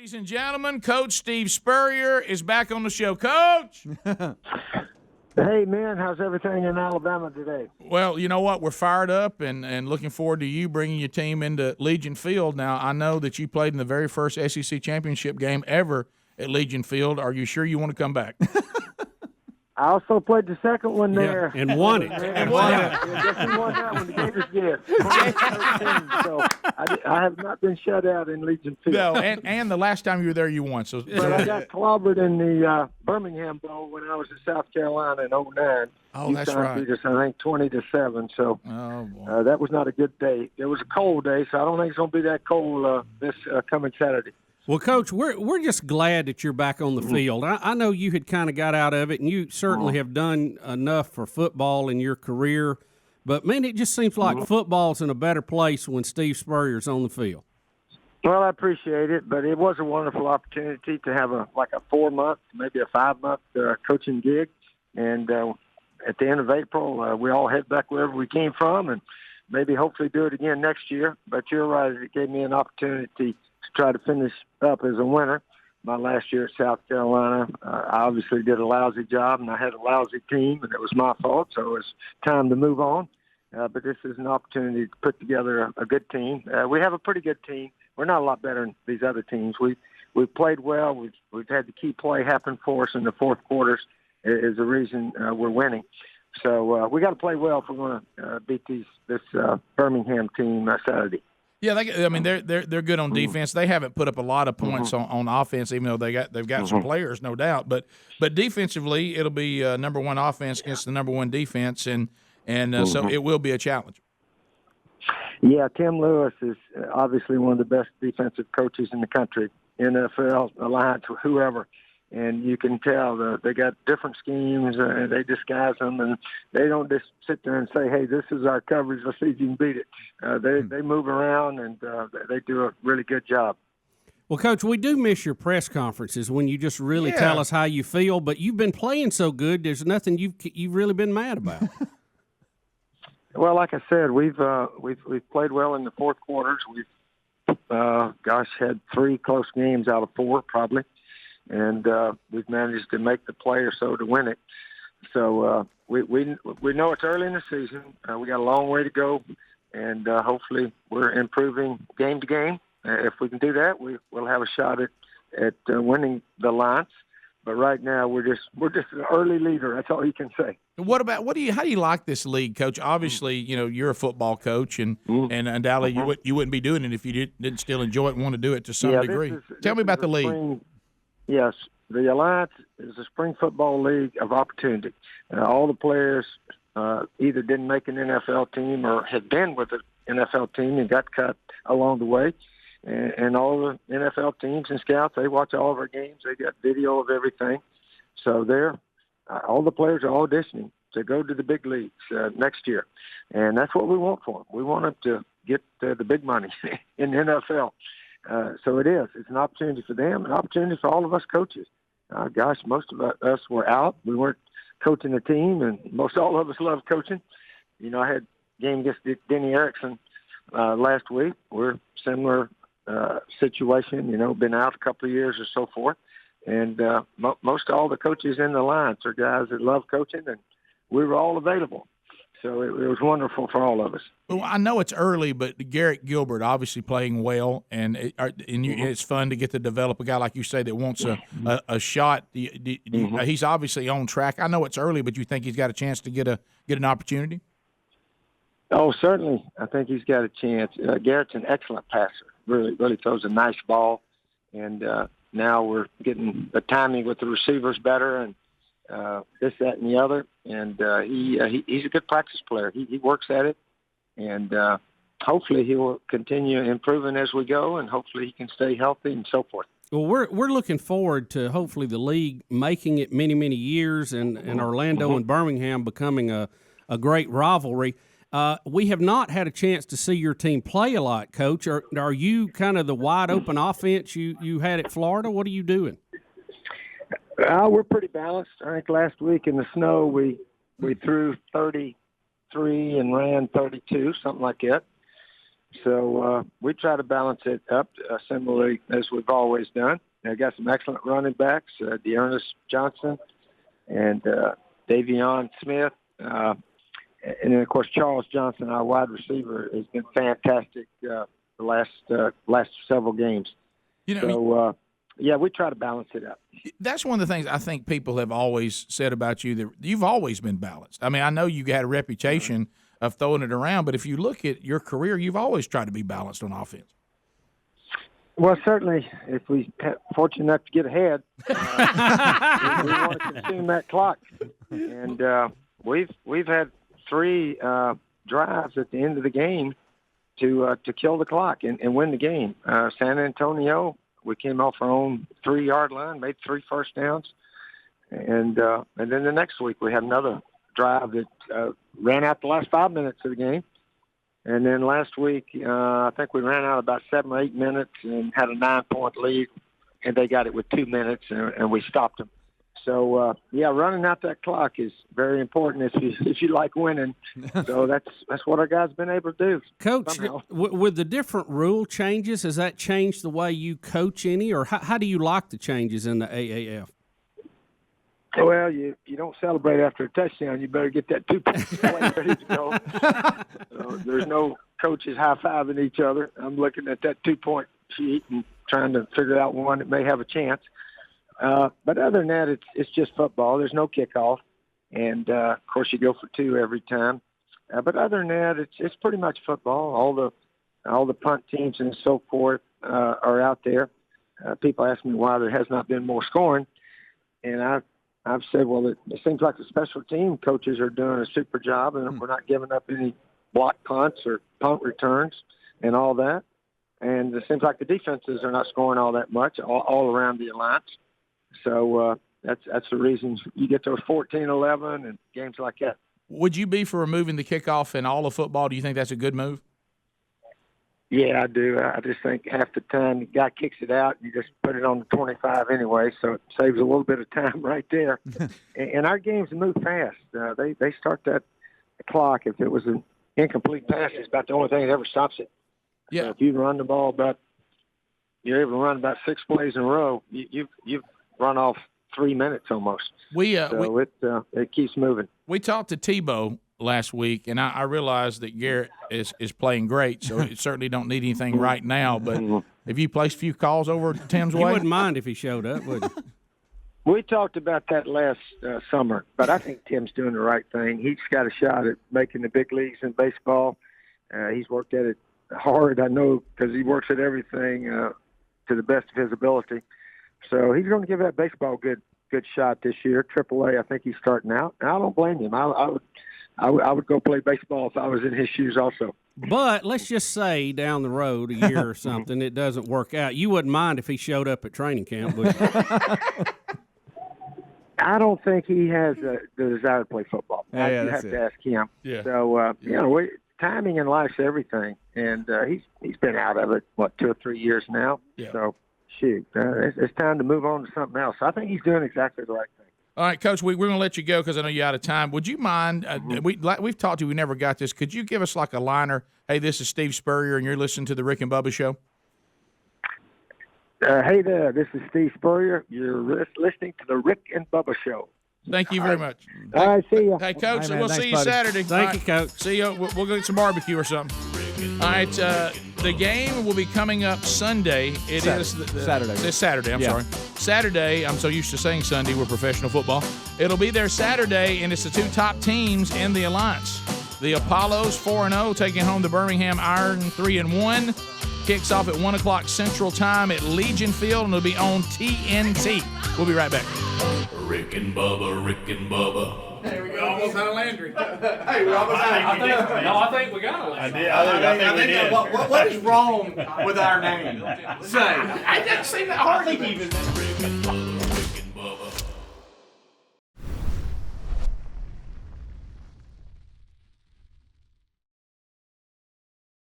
Ladies and gentlemen, Coach Steve Spurrier is back on the show. Coach! Hey, man, how's everything in Alabama today? Well, you know what? We're fired up and looking forward to you bringing your team into Legion Field. Now, I know that you played in the very first SEC championship game ever at Legion Field. Are you sure you want to come back? I also played the second one there. And won it. And won it. Yeah, we won that one. The Gators did. So I have not been shut out in Legion Field. No, and the last time you were there, you won. But I got clobbered in the Birmingham Bowl when I was in South Carolina in 2009. Oh, that's right. Beat us, I think, 20-7. So that was not a good day. It was a cold day, so I don't think it's going to be that cold this coming Saturday. Well, Coach, we're just glad that you're back on the field. I know you had kind of got out of it, and you certainly have done enough for football in your career. But, man, it just seems like football's in a better place when Steve Spurrier's on the field. Well, I appreciate it, but it was a wonderful opportunity to have a 4-month, maybe a 5-month coaching gig. And at the end of April, we all head back wherever we came from and maybe hopefully do it again next year. But you're right, it gave me an opportunity to try to finish up as a winner. My last year at South Carolina, I obviously did a lousy job, and I had a lousy team, and it was my fault, so it was time to move on. But this is an opportunity to put together a good team. We have a pretty good team. We're not a lot better than these other teams. We've played well. We've had the key play happen for us in the fourth quarters is the reason we're winning. So we got to play well if we're going to beat this Birmingham team Saturday. Yeah, they're good on defense. They haven't put up a lot of points on offense, even though they've got some players, no doubt. But defensively, it'll be number one offense against the number one defense, and so it will be a challenge. Yeah, Tim Lewis is obviously one of the best defensive coaches in the country, NFL, Alliance, whoever. And you can tell they got different schemes, and they disguise them, and they don't just sit there and say, hey, this is our coverage, let's see if you can beat it. They move around, and they do a really good job. Well, Coach, we do miss your press conferences when you just really tell us how you feel, but you've been playing so good, there's nothing you've really been mad about. Well, like I said, we've played well in the fourth quarters. We've, had 3 close games out of 4 probably. And we've managed to make the play or so to win it. So we know it's early in the season. We got a long way to go, and hopefully we're improving game to game. If we can do that, we'll have a shot at winning the Alliance. But right now we're just an early leader. That's all you can say. How do you like this league, Coach? Obviously, you're a football coach, and undoubtedly you wouldn't be doing it if you didn't still enjoy it and want to do it to some degree. Tell me about the league. Yes, the Alliance is a spring football league of opportunity. All the players either didn't make an NFL team or had been with an NFL team and got cut along the way. And all the NFL teams and scouts, they watch all of our games. They got video of everything. So all the players are auditioning to go to the big leagues next year. And that's what we want for them. We want them to get the big money in the NFL. So it is. It's an opportunity for them, an opportunity for all of us coaches. Most of us were out. We weren't coaching a team, and most all of us love coaching. I had a game against Denny Erickson last week. We're similar situation, been out a couple of years or so forth. And most all the coaches in the Alliance are guys that love coaching, and we were all available. So it was wonderful for all of us. Well, I know it's early, but Garrett Gilbert obviously playing well, and it's fun to get to develop a guy like you say that wants a shot. He's obviously on track. I know it's early, but you think he's got a chance to get an opportunity? Oh, certainly. I think he's got a chance. Garrett's an excellent passer. Really throws a nice ball, and now we're getting the timing with the receivers better, and this, that, and the other. And he's a good practice player. He works at it, and hopefully he will continue improving as we go, and hopefully he can stay healthy and so forth. Well, we're looking forward to hopefully the league making it many, many years, and Orlando and Birmingham becoming a great rivalry. We have not had a chance to see your team play a lot, Coach. Are you kind of the wide-open offense you had at Florida? What are you doing? We're pretty balanced. I think last week in the snow we threw 33 and ran 32, something like that. So we try to balance it up similarly as we've always done. I got some excellent running backs, Dearness Johnson and Davion Smith. And then, of course, Charles Johnson, our wide receiver, has been fantastic the last several games. So, we try to balance it out. That's one of the things I think people have always said about you, that you've always been balanced. I mean, I know you had a reputation of throwing it around, but if you look at your career, you've always tried to be balanced on offense. Well, certainly, if we fortunate enough to get ahead, we want to consume that clock. And we've had 3 drives at the end of the game to kill the clock and win the game. San Antonio, we came off our own 3-yard line, made 3 first downs, and then the next week we had another drive that ran out the last 5 minutes of the game. And then last week, I think we ran out about 7 or 8 minutes and had a 9-point lead, and they got it with 2 minutes, and we stopped them. So, running out that clock is very important if you like winning. So that's what our guys been able to do. Coach, with the different rule changes, has that changed the way you coach any, or how do you like the changes in the AAF? Well, you don't celebrate after a touchdown. You better get that 2-point play ready to go. There's no coaches high-fiving each other. I'm looking at that 2-point sheet and trying to figure out one that may have a chance. But other than that, it's just football. There's no kickoff. And, of course, you go for 2 every time. But other than that, it's pretty much football. All the punt teams and so forth are out there. People ask me why there has not been more scoring. And I've said, well, it seems like the special team coaches are doing a super job, and we're not giving up any block punts or punt returns and all that. And it seems like the defenses are not scoring all that much all around the alliance. So that's the reason you get those 14-11 and games like that. Would you be for removing the kickoff in all of football? Do you think that's a good move? Yeah, I do. I just think half the time the guy kicks it out, you just put it on the 25 anyway, so it saves a little bit of time right there. And our games move fast. They start that clock. If it was an incomplete pass, it's about the only thing that ever stops it. Yeah. So if you run the ball you're able to run about 6 plays in a row, you've run off 3 minutes almost. It keeps moving. We talked to Tebow last week, and I realized that Garrett is playing great, so it certainly don't need anything right now. But if you placed a few calls over Tim's way, you wouldn't mind if he showed up, would you? We talked about that last summer, but I think Tim's doing the right thing. He's got a shot at making the big leagues in baseball. He's worked at it hard, I know, because he works at everything to the best of his ability. So he's going to give that baseball a good shot this year. AAA, I think he's starting out. And I don't blame him. I would go play baseball if I was in his shoes also. But let's just say down the road, a year or something, it doesn't work out. You wouldn't mind if he showed up at training camp, would you? I don't think he has the desire to play football. You have to ask him. Yeah. So, timing in life's everything. And he's been out of it, 2 or 3 years now. Yeah. So, shoot, it's time to move on to something else. I think he's doing exactly the right thing. All right, Coach, we're going to let you go because I know you're out of time. Would you mind, we've talked to you, we never got this. Could you give us like a liner, hey, this is Steve Spurrier, and you're listening to the Rick and Bubba Show? Hey there, this is Steve Spurrier. You're listening to the Rick and Bubba Show. Thank you very much. All right, see you. Hey, Coach, Hey, man, we'll thanks, see you buddy. Saturday. Thank you, Coach. See you. We'll go get some barbecue or something. All right, the game will be coming up Sunday. It is Saturday. This Saturday, I'm sorry. Saturday, I'm so used to saying Sunday, we're professional football. It'll be there Saturday, and it's the 2 top teams in the Alliance. The Apollos 4-0 taking home the Birmingham Iron 3-1. Kicks off at 1 o'clock Central Time at Legion Field, and it'll be on TNT. We'll be right back. Rick and Bubba, Rick and Bubba. Hey, we almost had a Landry. Hey, we almost had I think we got a Landry. I think what is wrong with our name? Say. I didn't see that hard. Rick and Bubba.